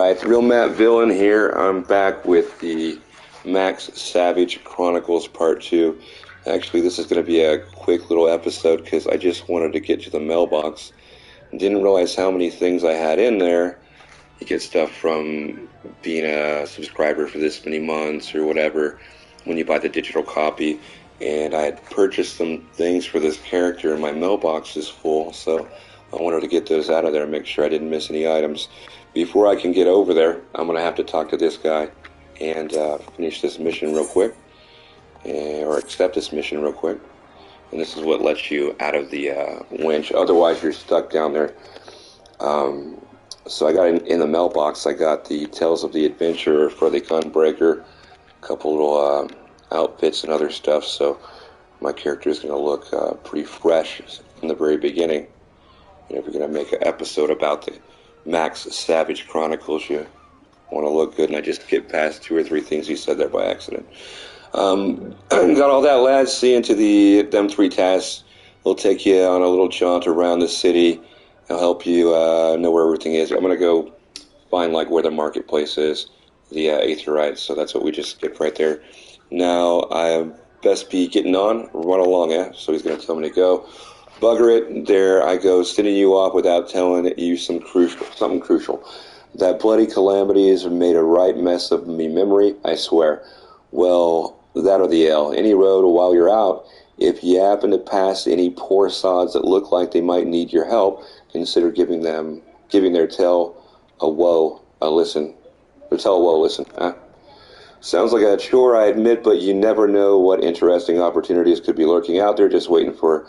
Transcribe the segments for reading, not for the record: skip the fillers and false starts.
Alright, Real Matt Villain here. I'm back with the Max Savage Chronicles Part 2. Actually, this is going to be a quick little episode because I just wanted to get to the mailbox. Didn't realize how many things I had in there. You get stuff from being a subscriber for this many months or whatever when you buy the digital copy. And I had purchased some things for this character and my mailbox is full, so I wanted to get those out of there and make sure I didn't miss any items. Before I can get over there, I'm going to have to talk to this guy and finish this mission real quick, or accept this mission real quick. And this is what lets you out of the winch. Otherwise, you're stuck down there. So I got in the mailbox, I got the Tales of the Adventurer for the Gunbreaker, a couple little outfits and other stuff, so my character is going to look pretty fresh from the very beginning. And if you're going to make an episode about the Max Savage Chronicles, you want to look good, and I just get past 2 or 3 things he said there by accident. Got all that, lads. See into them 3 tasks. They'll take you on a little jaunt around the city. They'll help you know where everything is. I'm going to go find like where the marketplace is, the Aetherites, so that's what we just skipped right there. Now, I best be getting on, run along, so he's going to tell me to go. Bugger it, there I go, sending you off without telling you something crucial. That bloody calamity has made a right mess of me memory, I swear. Well, that or the L. Any road while you're out, if you happen to pass any poor sods that look like they might need your help, consider giving their tale a woe a listen. Or tell a woe listen, huh? Sounds like a chore, I admit, but you never know what interesting opportunities could be lurking out there, just waiting for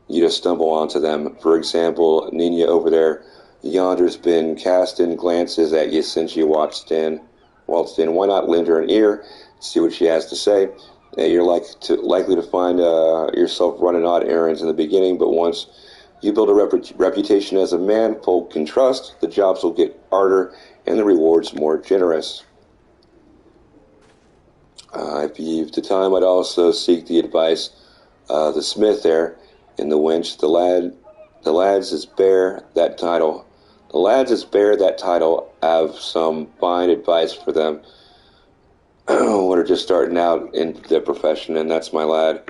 you to stumble onto them. For example, Nina over there yonder's been casting glances at you since you waltzed in. Why not lend her an ear, see what she has to say? You're likely to find yourself running odd errands in the beginning, but once you build a reputation as a man folk can trust, the jobs will get harder and the rewards more generous. If you've the time, I'd also seek the advice of the smith there in the winch. The lads is bear that title. The lads is bear that title have some fine advice for them what are just starting out in their profession, and that's my lad.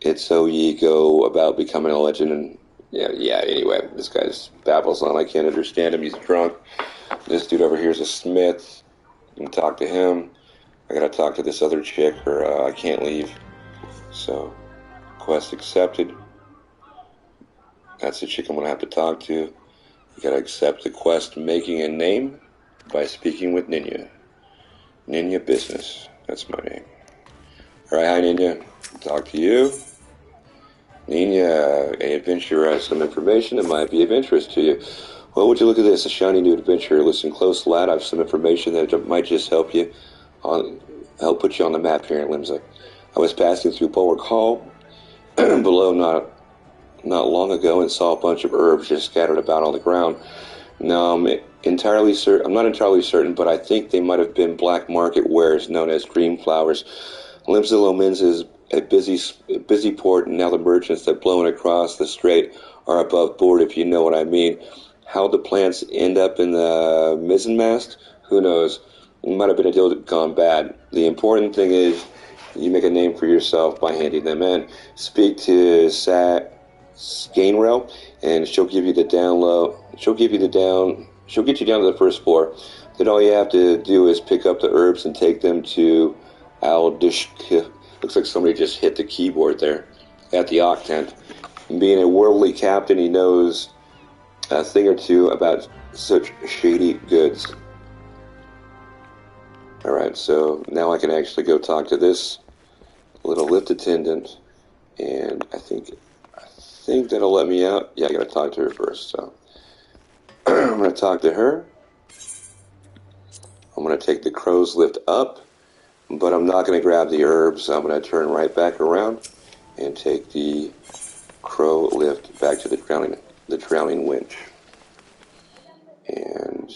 It's so ye go about becoming a legend, and anyway, this guy's babbles on. I can't understand him, he's drunk. This dude over here is a smith. You can talk to him. I gotta talk to this other chick, or I can't leave. So, quest accepted. That's the chick I'm gonna have to talk to. You gotta accept the quest making a name by speaking with Nina. Nina Business. That's my name. Alright, hi Nina. Talk to you. Nina, an adventurer has some information that might be of interest to you. Well, would you look at this? A shiny new adventurer. Listen close, lad. I have some information that might just help put you on the map here in Limsa. I was passing through Bulwark Hall below not long ago and saw a bunch of herbs just scattered about on the ground. Now, I'm not entirely certain, but I think they might have been black market wares known as dream flowers. Limsa Lomins is a busy port, and now the merchants that blowing across the strait are above board, if you know what I mean. How the plants end up in the mizzenmast? Who knows? It might have been a deal that gone bad. The important thing is you make a name for yourself by handing them in. Speak to Scainrail, and she'll give you the down low. She'll get you down to the first floor. Then all you have to do is pick up the herbs and take them to Aldishk. Looks like somebody just hit the keyboard there at the Octant. Being a worldly captain, he knows a thing or two about such shady goods. Alright, so now I can actually go talk to this little lift attendant, and I think that'll let me out. Yeah, I gotta talk to her first, so I'm gonna talk to her. I'm gonna take the crow's lift up, but I'm not gonna grab the herbs. I'm gonna turn right back around and take the crow lift back to the drowning winch. And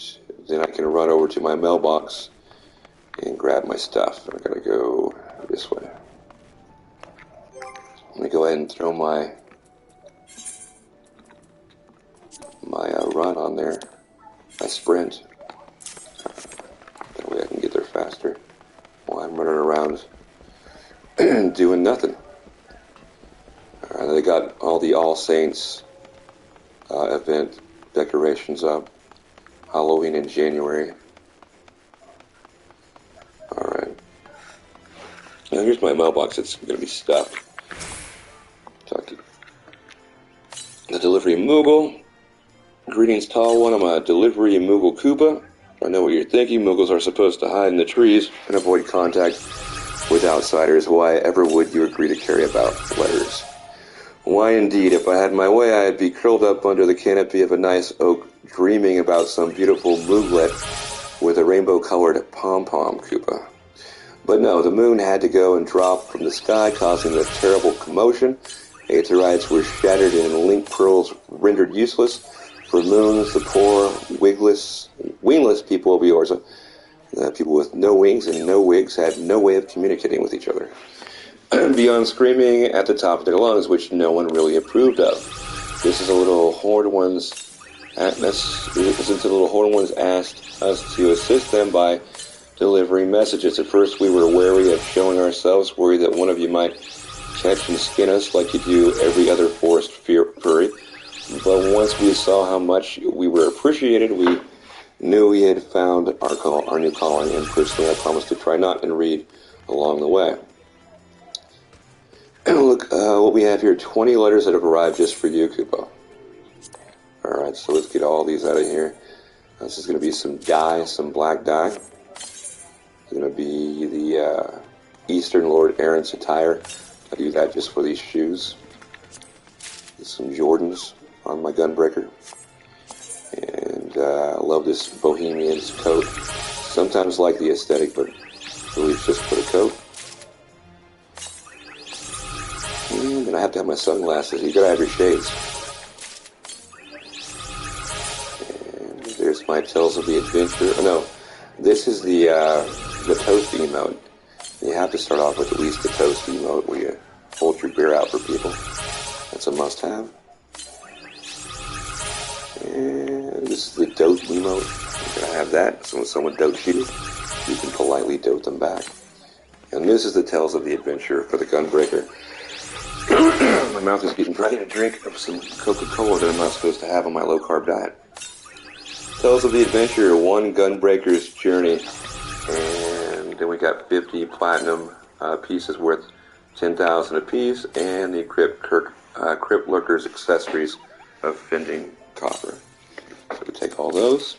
then I can run over to my mailbox and grab my stuff. I'm gonna go this way. I'm gonna go ahead and throw my run on there, my sprint. faster while I'm running around doing nothing. They got all the All Saints event decorations up. Halloween in January. Alright. Now here's my mailbox. It's going to be stuffed. Talk to the Delivery Moogle. Greetings, tall one. I'm a Delivery Moogle Koopa. I know what you're thinking. Moogles are supposed to hide in the trees and avoid contact with outsiders. Why ever would you agree to carry about letters? Why indeed, if I had my way, I'd be curled up under the canopy of a nice oak, dreaming about some beautiful mooglet with a rainbow-colored pom-pom Koopa. But no, the moon had to go and drop from the sky, causing a terrible commotion. Aetherites were shattered and link pearls rendered useless. For moons, the poor, wingless people of Eorza, the people with no wings and no wigs, had no way of communicating with each other. Beyond screaming at the top of their lungs, which no one really approved of. This is a little horned ones. Since the little horned ones asked us to assist them by delivering messages. At first, we were wary of showing ourselves, worried that one of you might catch and skin us like you do every other forest furry. But once we saw how much we were appreciated, we knew we had found our new calling, and personally, I promised to try not and read along the way. Look, what we have here, 20 letters that have arrived just for you, Koopa. Alright, so let's get all these out of here. This is going to be some dye, some black dye. It's going to be the Eastern Lord Aaron's attire. I do that just for these shoes. Get some Jordans on my Gunbreaker. And I love this Bohemian's coat. Sometimes like the aesthetic, but really it's just for the coat. And then I have to have my sunglasses. You gotta have your shades. And there's my Tales of the Adventure. Oh no, this is the toast emote. You have to start off with at least the toast emote where you hold your beer out for people. That's a must-have. And this is the dote emote. You're gonna have that. So when someone dotes you, you can politely dote them back. And this is the Tales of the Adventure for the Gunbreaker. My mouth is getting ready to drink of some Coca-Cola that I'm not supposed to have on my low-carb diet. Tales of the Adventure, one Gunbreaker's journey, and then we got 50 platinum pieces worth 10,000 apiece, and the Crypt Lurker's accessories of Fending Copper. So we take all those.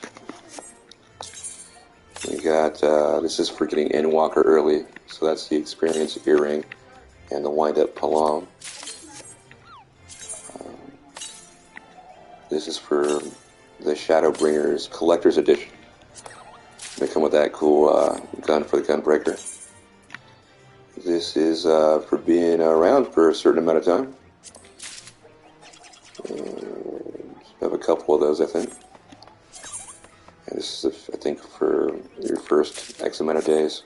We got, this is for getting Endwalker early, so that's the Experience Earring and the Wind-Up Palom. This is for the Shadowbringers Collector's Edition. They come with that cool gun for the Gunbreaker. This is for being around for a certain amount of time. I have a couple of those, I think. And this is, I think, for your first X amount of days.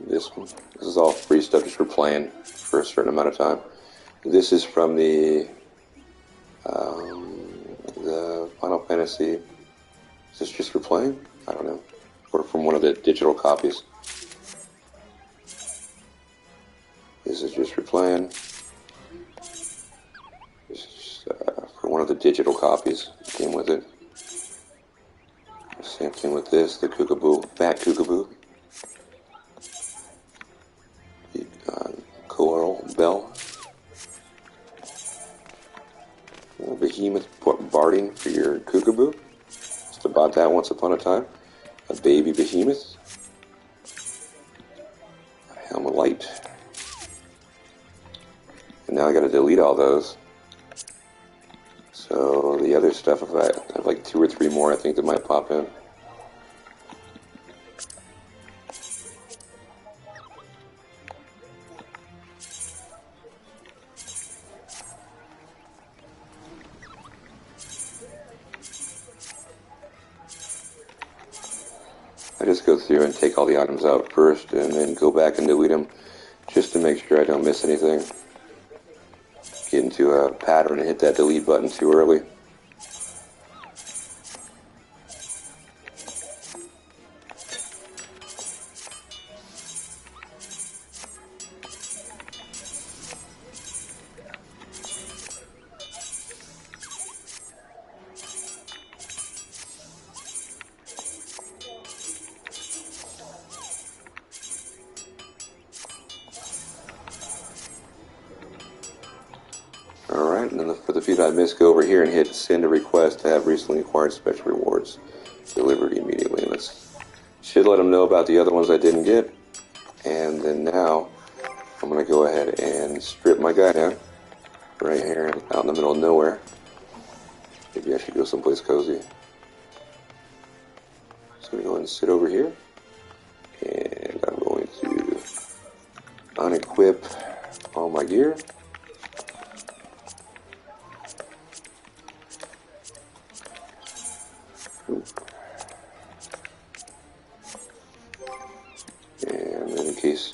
This one. This is all free stuff just for playing for a certain amount of time. This is from the Final Fantasy. Is this just for playing? I don't know. Or from one of the digital copies. This is just for playing. This is for one of the digital copies that came with it. Same thing with this, the Kookaboo, Fat Kookaboo. The Coral Bell. A Behemoth Barding for your Kookaboo. Just about that once upon a time. A baby Behemoth. A Helm of Light. And now I gotta delete all those. So the other stuff, if I have like 2 or 3 more, I think that might pop in. I just go through and take all the items out first and then go back and delete them just to make sure I don't miss anything. Get into a pattern and hit that delete button too early. did I miss? Go over here and hit send a request to have recently acquired special rewards delivered immediately. Should let them know about the other ones I didn't get. And then now I'm going to go ahead and strip my guy down right here out in the middle of nowhere. Maybe I should go someplace cozy. So I'm going to go ahead and sit over here. And I'm going to unequip all my gear. And then in case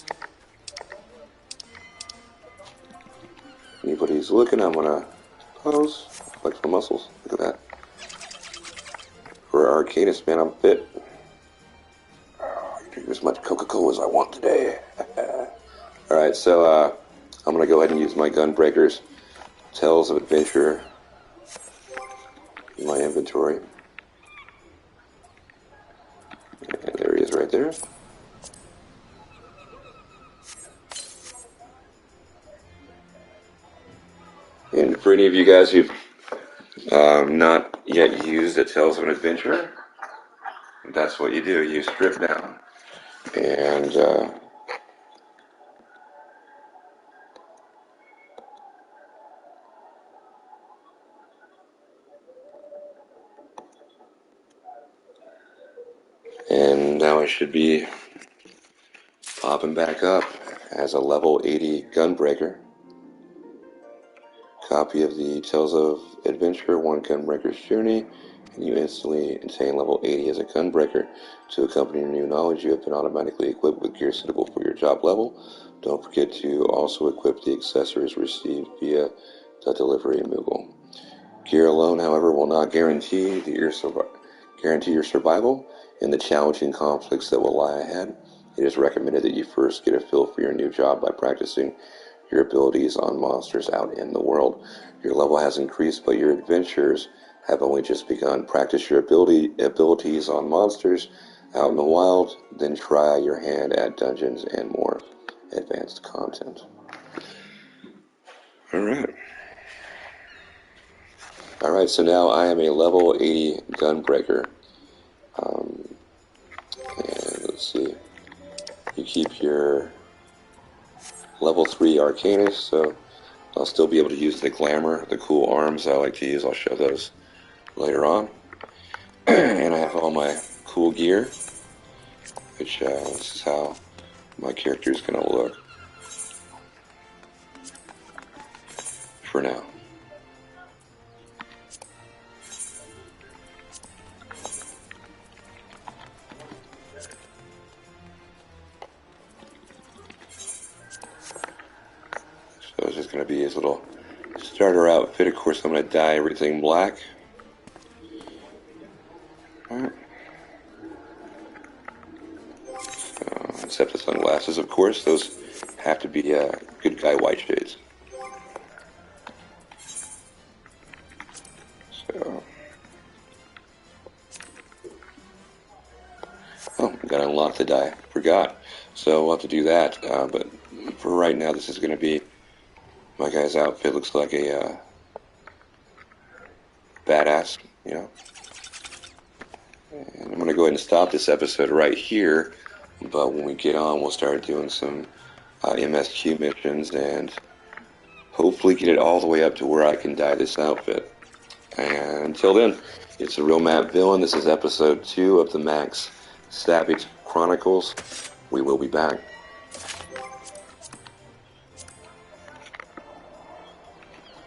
anybody's looking, I'm gonna pose, flex my muscles. Look at that. For Arcanist, man, I'm fit. Oh, you drink as much Coca-Cola as I want today. Alright, so I'm gonna go ahead and use my Gunbreaker's Tales of Adventure in my inventory. And there he is right there. And for any of you guys who've not yet used a Tales of an Adventure, that's what you do. You strip down. And now I should be popping back up as a level 80 Gunbreaker. Copy of the Tales of Adventure, 1 Gunbreaker's Journey, and you instantly attain level 80 as a Gunbreaker. To accompany your new knowledge, you have been automatically equipped with gear suitable for your job level. Don't forget to also equip the accessories received via the delivery Moogle. Gear alone, however, will not guarantee your survival in the challenging conflicts that will lie ahead. It is recommended that you first get a feel for your new job by practicing your abilities on monsters out in the world. Your level has increased, but your adventures have only just begun. Practice your abilities on monsters out in the wild, then try your hand at dungeons and more advanced content. Alright, so now I am a level 80 Gunbreaker. And let's see. You keep your level 3 Arcanist, so I'll still be able to use the glamour, the cool arms I like to use. I'll show those later on. And I have all my cool gear, which this is how my character is going to look for now. So it's just going to be his little starter outfit. Of course, I'm going to dye everything black. Except the sunglasses, of course. Those have to be good guy white shades. So, gotta unlock the dye. Forgot. So we'll have to do that. But for right now, this is going to be my guy's outfit. Looks like a badass, you know. And I'm going to go ahead and stop this episode right here. But when we get on, we'll start doing some MSQ missions and hopefully get it all the way up to where I can dye this outfit. And until then, it's the Real Matt Villain. This is episode 2 of the Max Savage Chronicles. We will be back.